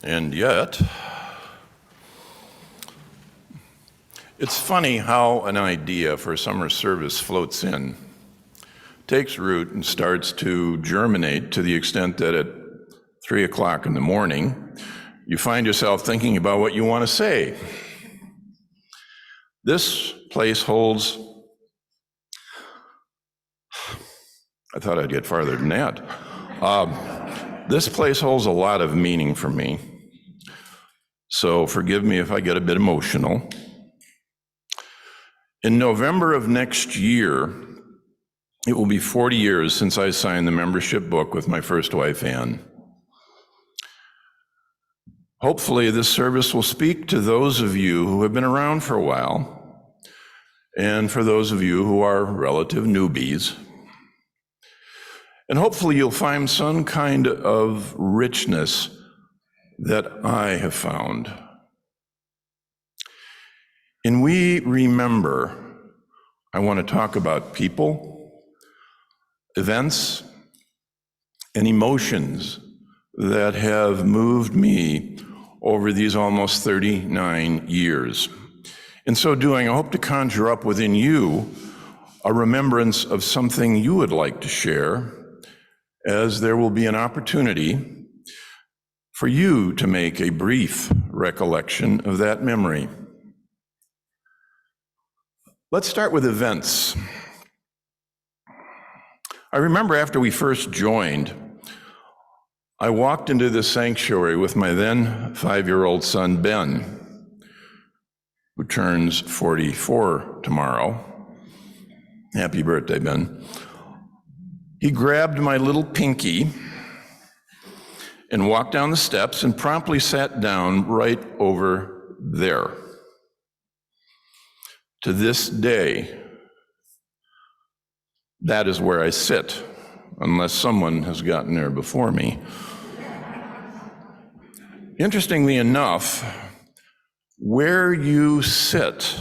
And yet, it's funny how an idea for summer service floats in, takes root, and starts to germinate to the extent that at 3 o'clock in the morning, you find yourself thinking about what you want to say. This place holds, I thought I'd get farther than that. This place holds a lot of meaning for me. So forgive me if I get a bit emotional. In November of next year, it will be 40 years since I signed the membership book with my first wife, Ann. Hopefully, this service will speak to those of you who have been around for a while, and for those of you who are relative newbies. And hopefully, you'll find some kind of richness that I have found. In We Remember, I want to talk about people, events, and emotions that have moved me over these almost 39 years. In so doing, I hope to conjure up within you a remembrance of something you would like to share, as there will be an opportunity for you to make a brief recollection of that memory. Let's start with events. I remember after we first joined, I walked into the sanctuary with my then 5-year-old son, Ben, who turns 44 tomorrow. Happy birthday, Ben. He grabbed my little pinky and walked down the steps and promptly sat down right over there. To this day, that is where I sit, unless someone has gotten there before me. Interestingly enough, where you sit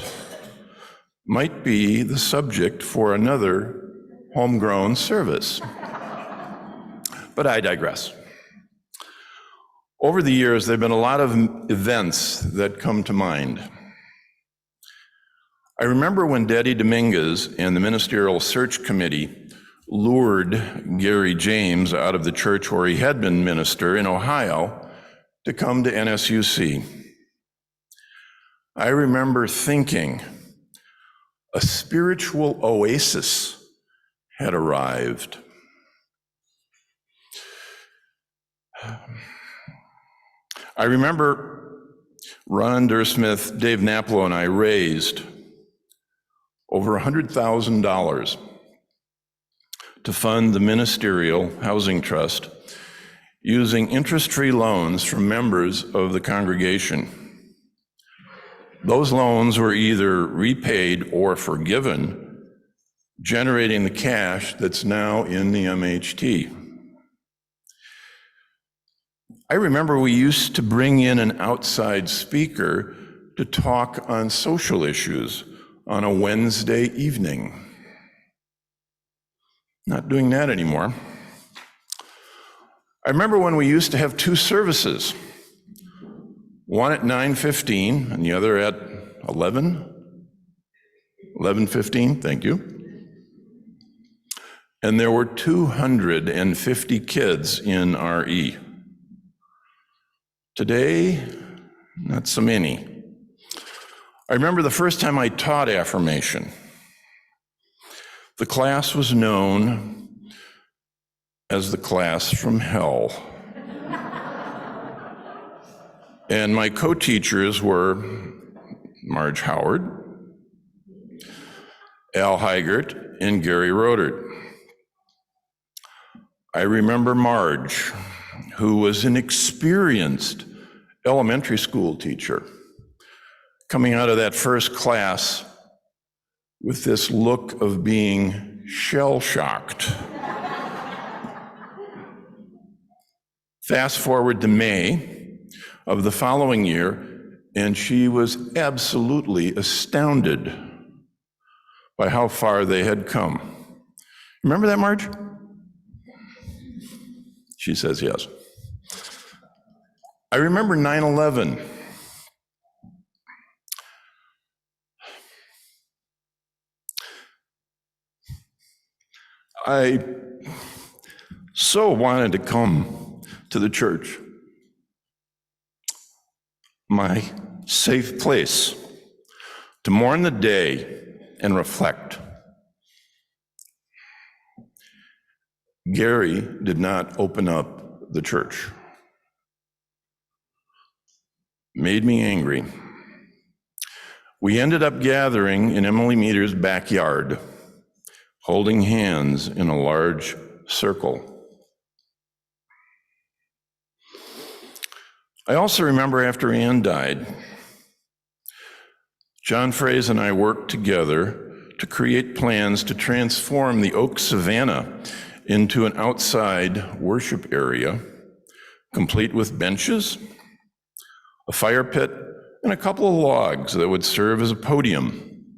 might be the subject for another homegrown service. But I digress. Over the years, there have been a lot of events that come to mind. I remember when Daddy Dominguez and the Ministerial Search Committee lured Gary James out of the church where he had been minister in Ohio to come to NSUC. I remember thinking a spiritual oasis had arrived. I remember Ron Dursmith, Dave Naplow, and I raised over $100,000 to fund the Ministerial Housing Trust using interest-free loans from members of the congregation. Those loans were either repaid or forgiven, generating the cash that's now in the MHT. I remember we used to bring in an outside speaker to talk on social issues on a Wednesday evening. Not doing that anymore. I remember when we used to have 2 services, one at 9:15 and the other at 11:15, thank you. And there were 250 kids in RE. Today, not so many. I remember the first time I taught affirmation. The class was known as the class from hell. And my co-teachers were Marge Howard, Al Heigert, and Gary Rodert. I remember Marge, who was an experienced elementary school teacher, coming out of that first class with this look of being shell-shocked. Fast forward to May of the following year, and she was absolutely astounded by how far they had come. Remember that, Marge? She says yes. I remember 9/11. I so wanted to come to the church, my safe place, to mourn the day and reflect. Gary did not open up the church. Made me angry. We ended up gathering in Emily Meter's backyard, holding hands in a large circle. I also remember after Ann died, John Fraze and I worked together to create plans to transform the Oak Savannah into an outside worship area, complete with benches, a fire pit, and a couple of logs that would serve as a podium.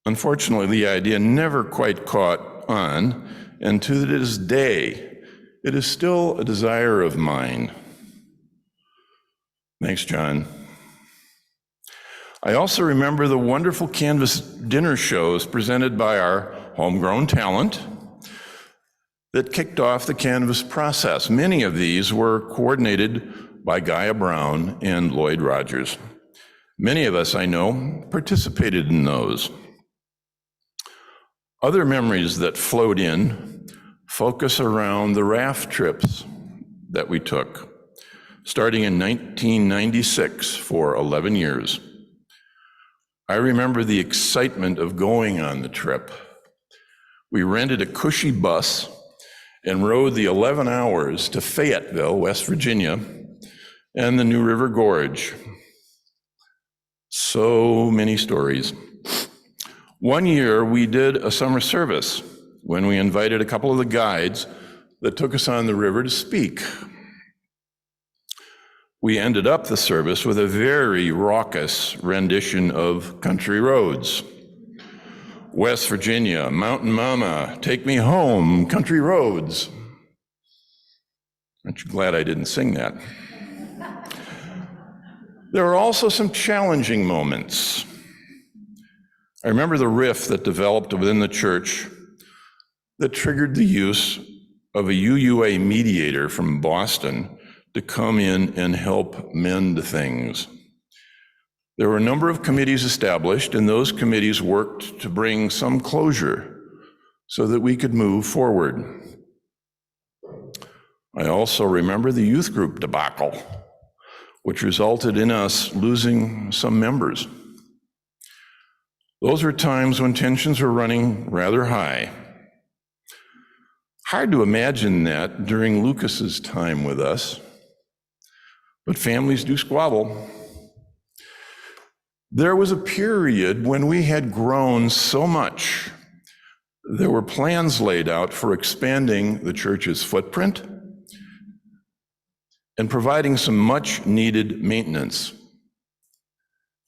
Unfortunately, the idea never quite caught on, and to this day, it is still a desire of mine. Thanks, John. I also remember the wonderful canvas dinner shows presented by our homegrown talent that kicked off the canvas process. Many of these were coordinated by Gaia Brown and Lloyd Rogers. Many of us, I know, participated in those. Other memories that flowed in focus around the raft trips that we took, starting in 1996 for 11 years. I remember the excitement of going on the trip. We rented a cushy bus and rode the 11 hours to Fayetteville, West Virginia, and the New River Gorge. So many stories. One year, we did a summer service when we invited a couple of the guides that took us on the river to speak. We ended up the service with a very raucous rendition of Country Roads. West Virginia, Mountain Mama, take me home, country roads. Aren't you glad I didn't sing that? There were also some challenging moments. I remember the rift that developed within the church that triggered the use of a UUA mediator from Boston to come in and help mend things. There were a number of committees established, and those committees worked to bring some closure so that we could move forward. I also remember the youth group debacle, which resulted in us losing some members. Those were times when tensions were running rather high. Hard to imagine that during Lucas's time with us, but families do squabble. There was a period when we had grown so much. There were plans laid out for expanding the church's footprint and providing some much needed maintenance.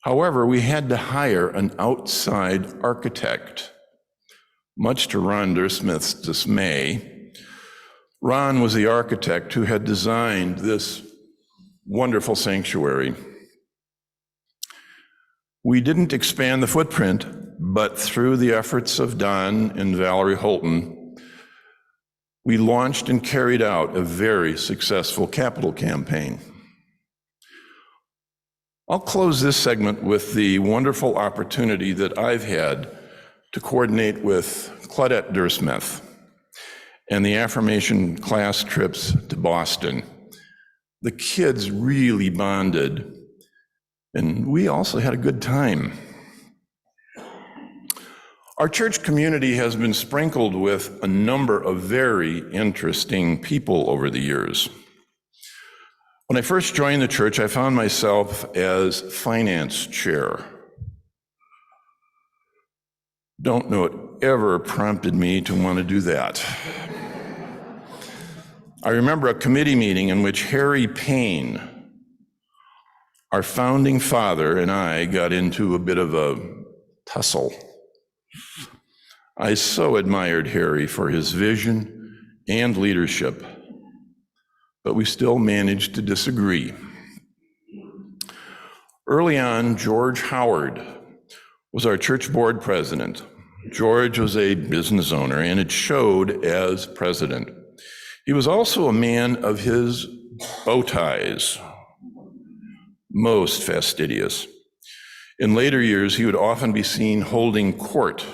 However, we had to hire an outside architect. Much to Ron Dersmith's dismay, Ron was the architect who had designed this wonderful sanctuary. We didn't expand the footprint, but through the efforts of Don and Valerie Holton, we launched and carried out a very successful capital campaign. I'll close this segment with the wonderful opportunity that I've had to coordinate with Claudette Dersmith and the affirmation class trips to Boston. The kids really bonded, and we also had a good time. Our church community has been sprinkled with a number of very interesting people over the years. When I first joined the church, I found myself as finance chair. Don't know it ever prompted me to want to do that. I remember a committee meeting in which Harry Payne, our founding father, and I got into a bit of a tussle. I so admired Harry for his vision and leadership. but we still managed to disagree. Early on, George Howard was our church board president. George was a business owner, and it showed as president. He was also a man of his bow ties, most fastidious. In later years, he would often be seen holding court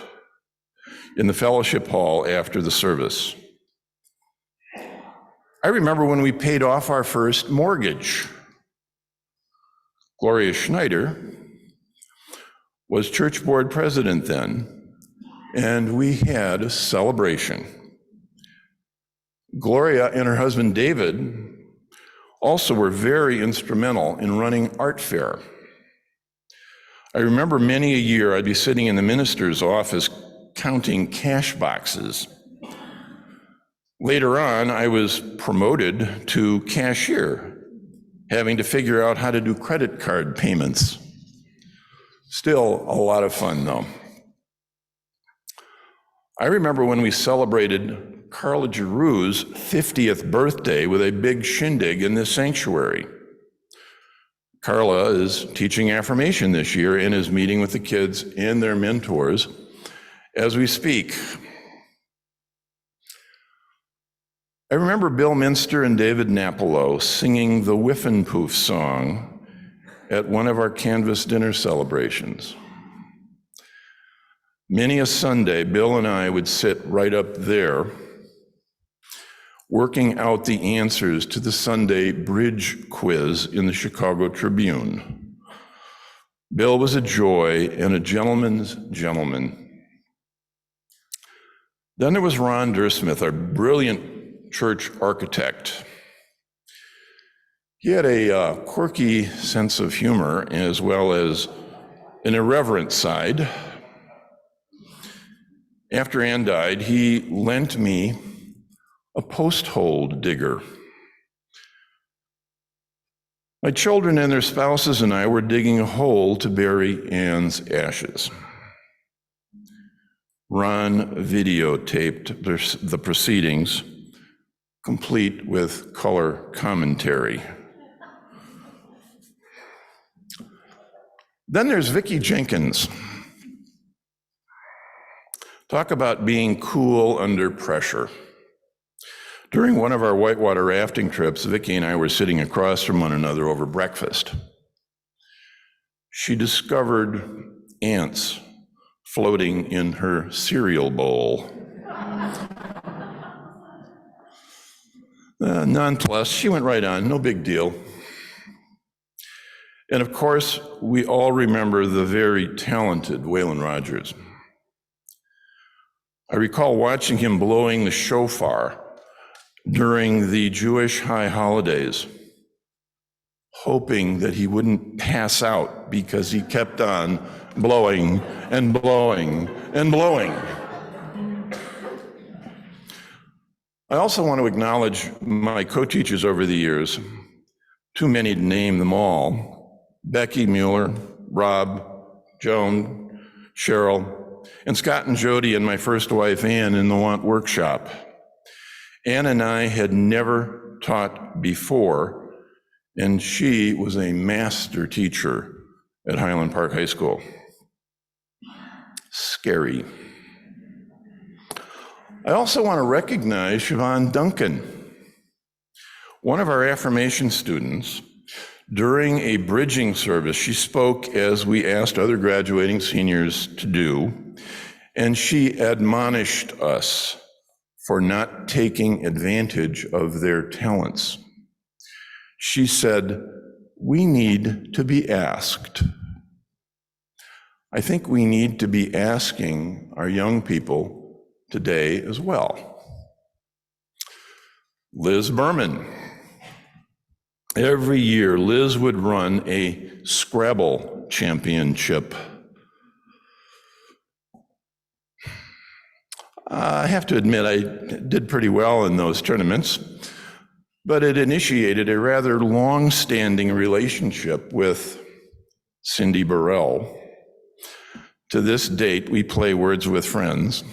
in the fellowship hall after the service. I remember when we paid off our first mortgage. Gloria Schneider was church board president then, and we had a celebration. Gloria and her husband David also were very instrumental in running art fair. I remember many a year I'd be sitting in the minister's office counting cash boxes. Later on, I was promoted to cashier, having to figure out how to do credit card payments. Still a lot of fun, though. I remember when we celebrated Carla Giroux's 50th birthday with a big shindig in this sanctuary. Carla is teaching affirmation this year and is meeting with the kids and their mentors as we speak. I remember Bill Minster and David Napolo singing the Whiffenpoof song at one of our Canvas dinner celebrations. Many a Sunday, Bill and I would sit right up there, working out the answers to the Sunday bridge quiz in the Chicago Tribune. Bill was a joy and a gentleman's gentleman. Then there was Ron Dursmith, our brilliant church architect. He had a quirky sense of humor as well as an irreverent side. After Ann died, he lent me a post-hole digger. My children and their spouses and I were digging a hole to bury Ann's ashes. Ron videotaped the proceedings, complete with color commentary. Then there's Vicki Jenkins. Talk about being cool under pressure. During one of our whitewater rafting trips, Vicki and I were sitting across from one another over breakfast. She discovered ants floating in her cereal bowl. Nonplussed, she went right on, no big deal. And of course, we all remember the very talented Waylon Rogers. I recall watching him blowing the shofar during the Jewish high holidays, hoping that he wouldn't pass out because he kept on blowing and blowing and blowing. I also want to acknowledge my co-teachers over the years, too many to name them all: Becky Mueller, Rob, Joan, Cheryl, and Scott and Jody and my first wife, Ann, in the Want workshop. Ann and I had never taught before, and she was a master teacher at Highland Park High School. Scary. I also want to recognize Siobhan Duncan, one of our affirmation students. During a bridging service, she spoke as we asked other graduating seniors to do, and she admonished us for not taking advantage of their talents. She said, "We need to be asked." I think we need to be asking our young people today as well. Liz Berman. Every year, Liz would run a Scrabble championship. I have to admit, I did pretty well in those tournaments, but it initiated a rather long-standing relationship with Cindy Burrell. To this date, we play Words with Friends,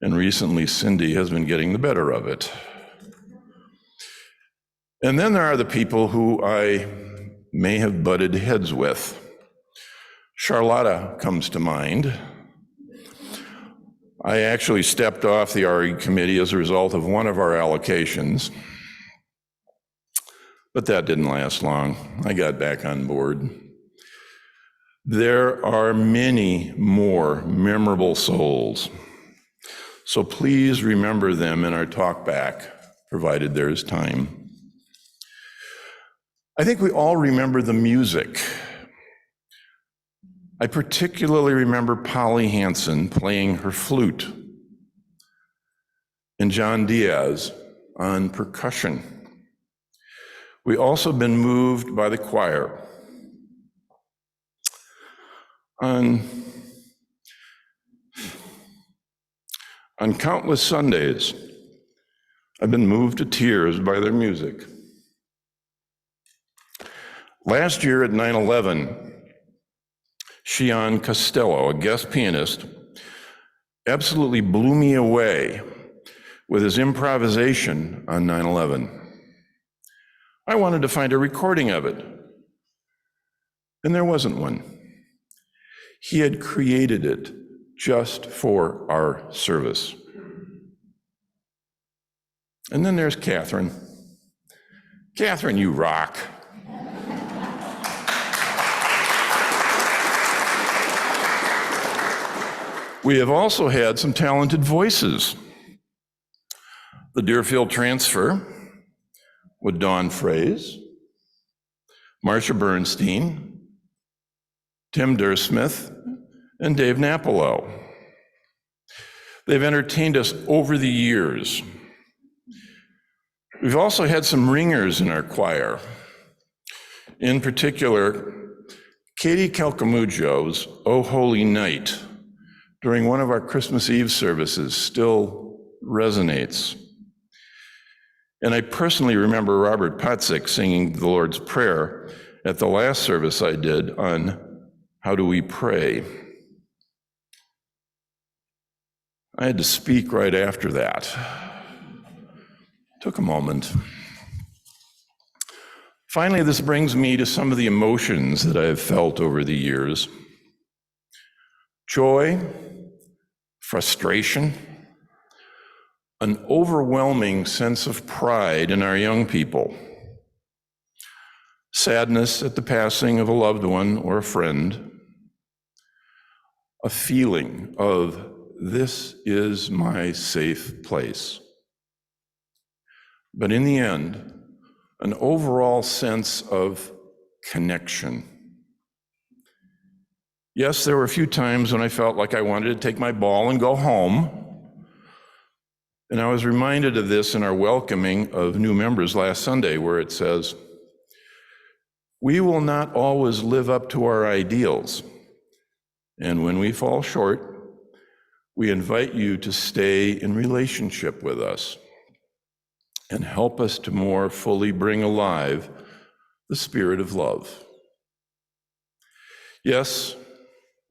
and recently Cindy has been getting the better of it. And then there are the people who I may have butted heads with. Charlotta comes to mind. I actually stepped off the RE committee as a result of one of our allocations, but that didn't last long. I got back on board. There are many more memorable souls, so please remember them in our talk back, provided there is time. I think we all remember the music. I particularly remember Polly Hansen playing her flute and John Diaz on percussion. We also been moved by the choir. On countless Sundays, I've been moved to tears by their music. Last year at 9/11, Shion Costello, a guest pianist, absolutely blew me away with his improvisation on 9/11. I wanted to find a recording of it, and there wasn't one. He had created it just for our service. And then there's Catherine. Catherine, you rock. We have also had some talented voices. The Deerfield transfer with Dawn Fraze, Marcia Bernstein, Tim Dursmith, and Dave Napolo. They've entertained us over the years. We've also had some ringers in our choir. In particular, Katie Calcamujo's "O Holy Night" during one of our Christmas Eve services still resonates. And I personally remember Robert Potzik singing the Lord's Prayer at the last service I did on how do we pray. I had to speak right after that. Took a moment. Finally, this brings me to some of the emotions that I've felt over the years. Joy, frustration, an overwhelming sense of pride in our young people, sadness at the passing of a loved one or a friend, a feeling of this is my safe place. But in the end, an overall sense of connection. Yes, there were a few times when I felt like I wanted to take my ball and go home. And I was reminded of this in our welcoming of new members last Sunday, where it says, "We will not always live up to our ideals. And when we fall short, we invite you to stay in relationship with us and help us to more fully bring alive the spirit of love." Yes,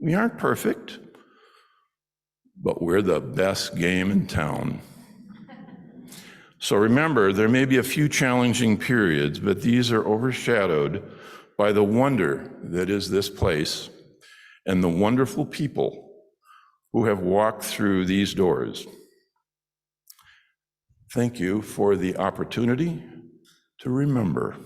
we aren't perfect, but we're the best game in town. So remember, there may be a few challenging periods, but these are overshadowed by the wonder that is this place and the wonderful people who have walked through these doors. Thank you for the opportunity to remember.